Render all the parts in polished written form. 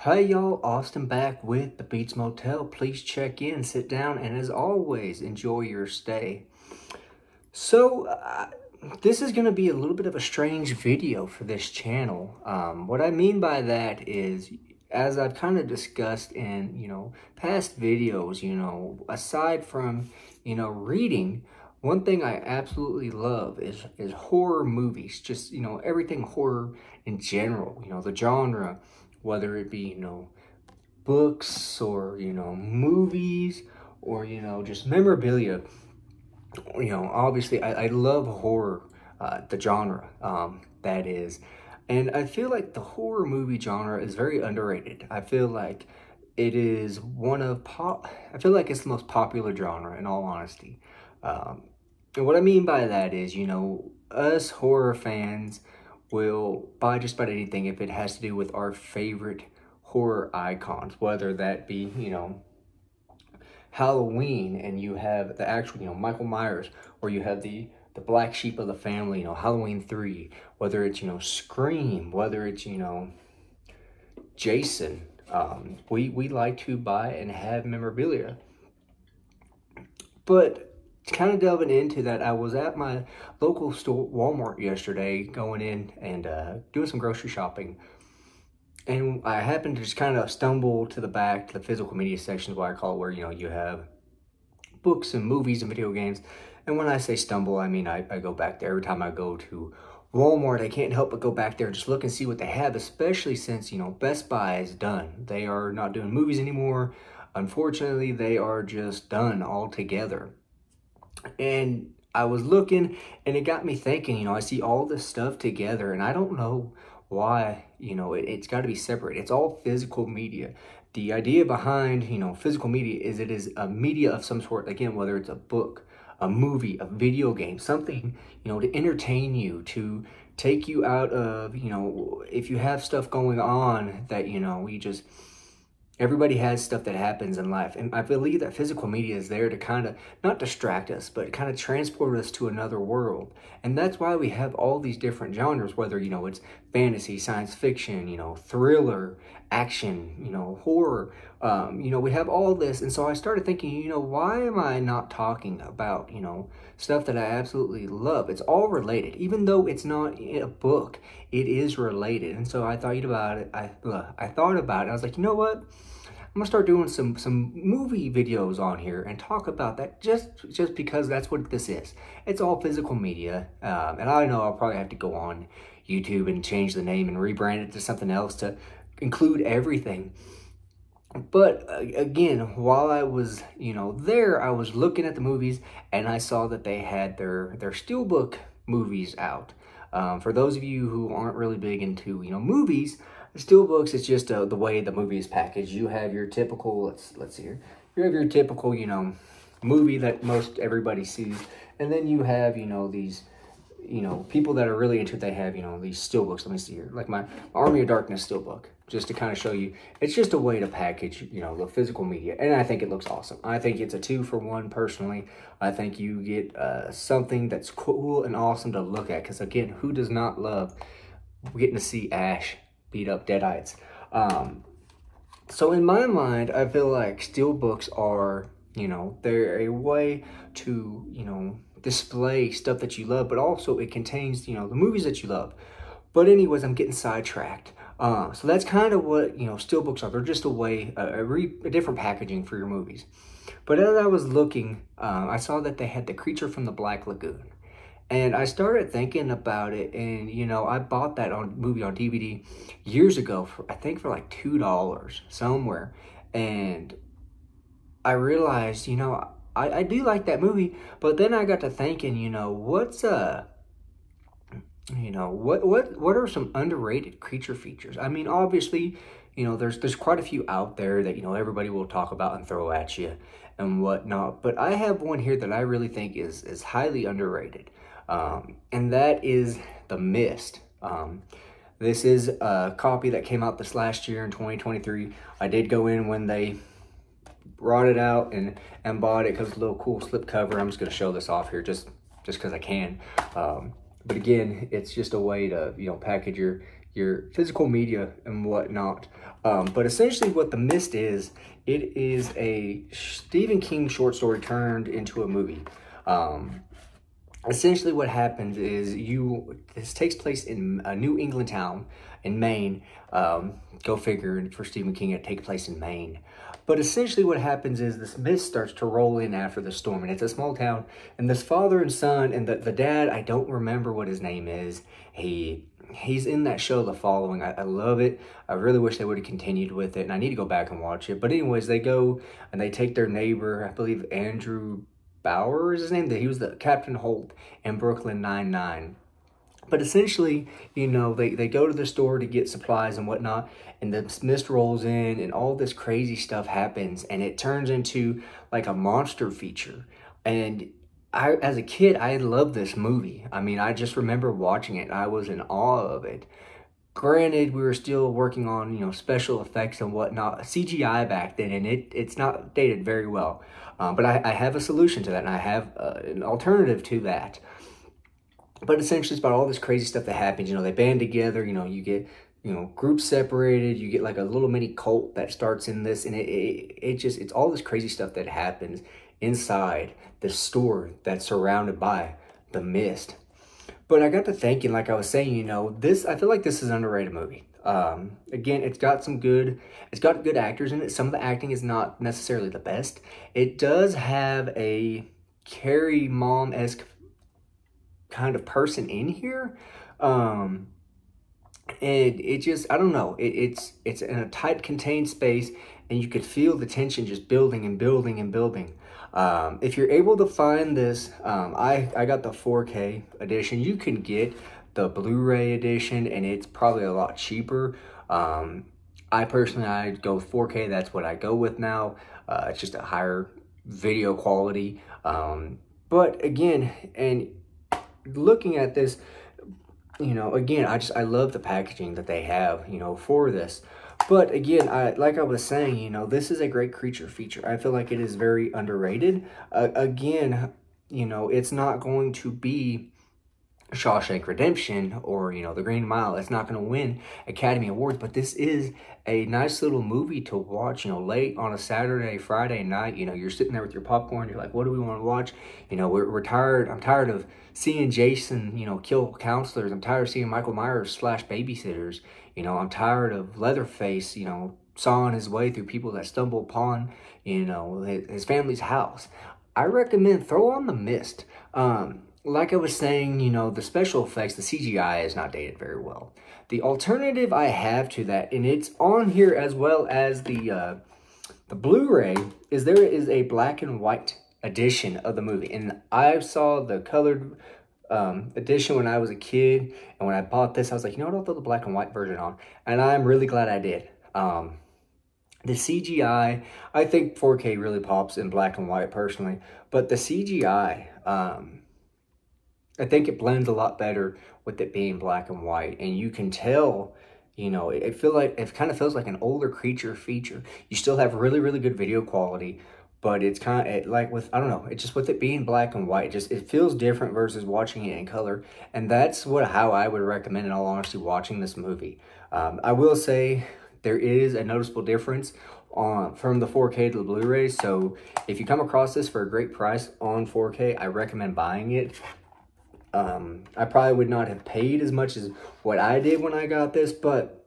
Hey y'all, Austin back with the Beats Motel. Please check in, sit down, and as always, enjoy your stay. So, this is going to be a little bit of a strange video for this channel. What I mean by that is, as I've kind of discussed in, past videos, aside from, reading, one thing I absolutely love is horror movies, just, everything horror in general, the genre, whether it be, books or, movies or, just memorabilia. Obviously I love horror, the genre, that is. And I feel like the horror movie genre is very underrated. I feel like it is I feel like it's the most popular genre in all honesty. And what I mean by that is, us horror fans will buy just about anything if it has to do with our favorite horror icons, whether that be, Halloween and you have the actual, Michael Myers, or you have the black sheep of the family, Halloween 3, whether it's, Scream, whether it's, Jason. We like to buy and have memorabilia. But kind of delving into that, I was at my local store, Walmart, yesterday, going in and doing some grocery shopping. And I happened to just kind of stumble to the back, to the physical media section, is what I call it, where, you have books and movies and video games. And when I say stumble, I mean I go back there. Every time I go to Walmart, I can't help but go back there and just look and see what they have, especially since, Best Buy is done. They are not doing movies anymore. Unfortunately, they are just done altogether. And I was looking and it got me thinking, I see all this stuff together and I don't know why, it's got to be separate. It's all physical media. The idea behind, physical media is it is a media of some sort, again, whether it's a book, a movie, a video game, something, to entertain you, to take you out of, if you have stuff going on that, everybody has stuff that happens in life. And I believe that physical media is there to kind of not distract us, but kind of transport us to another world. And that's why we have all these different genres, whether, it's fantasy, science fiction, thriller, action, horror. We have all this. And so I started thinking, why am I not talking about, stuff that I absolutely love? It's all related. Even though it's not a book, it is related. And so I thought about it. I thought about it. I was like, you know what? I'm gonna start doing some movie videos on here and talk about that just because that's what this is. It's all physical media, and I know I'll probably have to go on YouTube and change the name and rebrand it to something else to include everything. But again, while I was there, I was looking at the movies and I saw that they had their steelbook movies out. For those of you who aren't really big into movies, steelbooks is just the way the movie is packaged. You have your typical, let's see here. You have your typical, movie that most everybody sees. And then you have, these, people that are really into it, they have, these steelbooks. Let me see here. Like my Army of Darkness steelbook, just to kind of show you. It's just a way to package, the physical media. And I think it looks awesome. I think it's a 2-for-1 personally. I think you get something that's cool and awesome to look at. Because again, who does not love getting to see Ash beat up Deadites? So in my mind, I feel like steelbooks are, they're a way to, display stuff that you love, but also it contains, the movies that you love. But anyways, I'm getting sidetracked. So that's kind of what, steelbooks are. They're just a way, a different packaging for your movies. But as I was looking, I saw that they had The Creature from the Black Lagoon. And I started thinking about it, and, I bought that movie on DVD years ago, I think for like $2 somewhere. And I realized, I do like that movie, but then I got to thinking, what's, what are some underrated creature features? I mean, obviously, there's quite a few out there that, everybody will talk about and throw at you and whatnot. But I have one here that I really think is highly underrated. And that is The Mist. This is a copy that came out this last year in 2023. I did go in when they brought it out and bought it because it's a little cool slip cover. I'm just going to show this off here just because I can. But again, it's just a way to, package your, your physical media and whatnot. But essentially what The Mist is, it is a Stephen King short story turned into a movie. Essentially what happens is this takes place in a New England town in Maine. Go figure, for Stephen King, it takes place in Maine. But essentially what happens is this mist starts to roll in after the storm, and it's a small town, and this father and son, and the dad, I don't remember what his name is. He's in that show The Following. I love it. I really wish they would have continued with it, and I need to go back and watch it. But anyways, they go and they take their neighbor, I believe Andrew Bauer is his name, that he was the Captain Holt in Brooklyn Nine-Nine. But essentially, you know, they go to the store to get supplies and whatnot, and the mist rolls in, and all this crazy stuff happens, and it turns into like a monster feature. And as a kid, I loved this movie. I mean, I just remember watching it, and I was in awe of it. Granted, we were still working on, you know, special effects and whatnot, CGI back then, and it's not dated very well. But I have a solution to that, and I have an alternative to that. But essentially, it's about all this crazy stuff that happens. You know, they band together. You know, you get, you know, groups separated. You get like a little mini cult that starts in this, and it's all this crazy stuff that happens inside the store that's surrounded by the mist. But I got to thinking, like I was saying, you know, I feel like this is an underrated movie. Again, it's got good actors in it. Some of the acting is not necessarily the best. It does have a Carrie Mom-esque kind of person in here. And it just, I don't know, it's in a tight contained space, and you could feel the tension just building and building and building. If you're able to find this, I got the 4K edition. You can get the Blu-ray edition, and it's probably a lot cheaper. I personally, I go with 4K. That's what I go with now. It's just a higher video quality. But again, and looking at this, you know, again, I love the packaging that they have, you know, for this. But again, like I was saying, you know, this is a great creature feature. I feel like it is very underrated. Again, you know, it's not going to be Shawshank Redemption or, you know, The Green Mile. It's not going to win Academy Awards, but this is a nice little movie to watch, you know, late on a Saturday, Friday night. You know, you're sitting there with your popcorn. You're like, what do we want to watch? You know, we're tired. I'm tired of seeing Jason, you know, kill counselors. I'm tired of seeing Michael Myers slash babysitters. You know, I'm tired of Leatherface, you know, sawing his way through people that stumble upon, you know, his family's house. I recommend throw on The Mist. Like I was saying, you know, the special effects, the CGI is not dated very well. The alternative I have to that, and it's on here as well as the Blu-ray, is there is a black and white edition of the movie. And I saw the colored edition when I was a kid, and when I bought this, I was like, you know what, I'll throw the black and white version on. And I'm really glad I did. The CGI, I think 4K really pops in black and white personally, but the CGI, I think it blends a lot better with it being black and white, and you can tell, you know, it kind of feels like an older creature feature. You still have really, really good video quality, but it's kind of like with, I don't know, it's just with it being black and white, it feels different versus watching it in color, and that's how I would recommend, in all honesty, watching this movie. I will say there is a noticeable difference from the 4K to the Blu-ray, so if you come across this for a great price on 4K, I recommend buying it. I probably would not have paid as much as what I did when I got this, but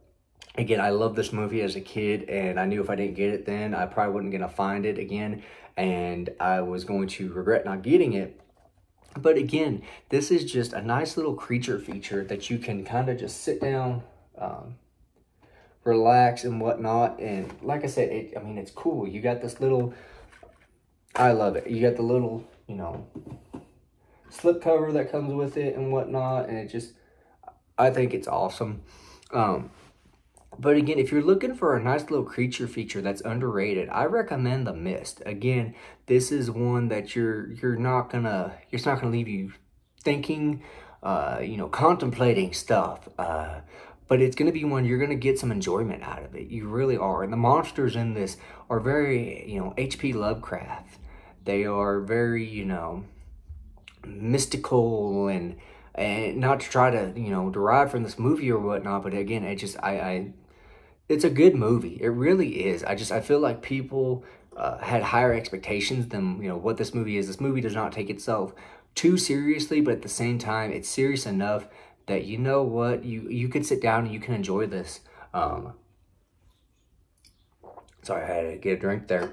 again, I loved this movie as a kid, and I knew if I didn't get it then, I probably wasn't going to find it again, and I was going to regret not getting it. But again, this is just a nice little creature feature that you can kind of just sit down, relax and whatnot, and like I said, I mean, it's cool. You got this little, I love it. You got the little, you know, slip cover that comes with it and whatnot, and I think it's awesome. But again, if you're looking for a nice little creature feature that's underrated, I recommend The Mist. Again, this is one that it's not gonna leave you thinking, you know, contemplating stuff, but it's gonna be one you're gonna get some enjoyment out of it. You really are. And the monsters in this are very, you know, H.P. Lovecraft. They are very, you know, mystical, and And not to try to, you know, derive from this movie or whatnot, but again, it's a good movie. It really is. I feel like people had higher expectations than, you know, what this movie is. This movie does not take itself too seriously, but at the same time, it's serious enough that, you know what, you could sit down and you can enjoy this. Sorry, I had to get a drink there.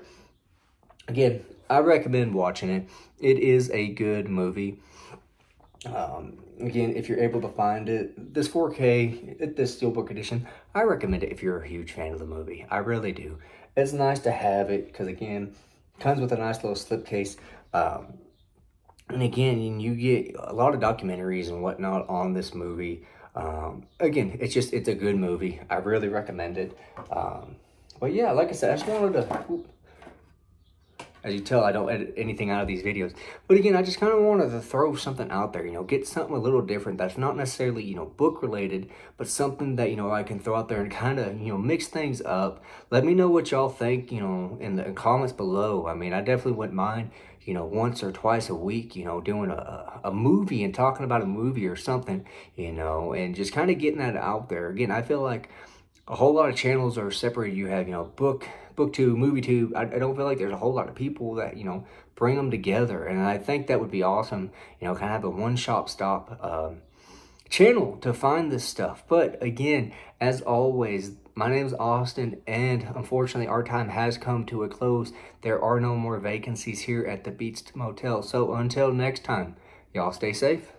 Again, I recommend watching it. It is a good movie. Again, if you're able to find it, this 4K, this Steelbook edition, I recommend it if you're a huge fan of the movie. I really do. It's nice to have it because, again, comes with a nice little slipcase. And again, you get a lot of documentaries and whatnot on this movie. Again, it's a good movie. I really recommend it. But yeah, like I said, I just wanted to... As you tell, I don't edit anything out of these videos. But again, I just kind of wanted to throw something out there, you know, get something a little different that's not necessarily, you know, book related, but something that, you know, I can throw out there and kind of, you know, mix things up. Let me know what y'all think, you know, in the comments below. I mean, I definitely wouldn't mind, you know, once or twice a week, you know, doing a movie and talking about a movie or something, you know, and just kind of getting that out there. Again, I feel like a whole lot of channels are separated. You have, you know, booktube, movietube. I don't feel like there's a whole lot of people that, you know, bring them together. And I think that would be awesome, you know, kind of have a one-stop channel to find this stuff. But again, as always, my name is Austin, and unfortunately our time has come to a close. There are no more vacancies here at the Beats Motel. So until next time, y'all stay safe.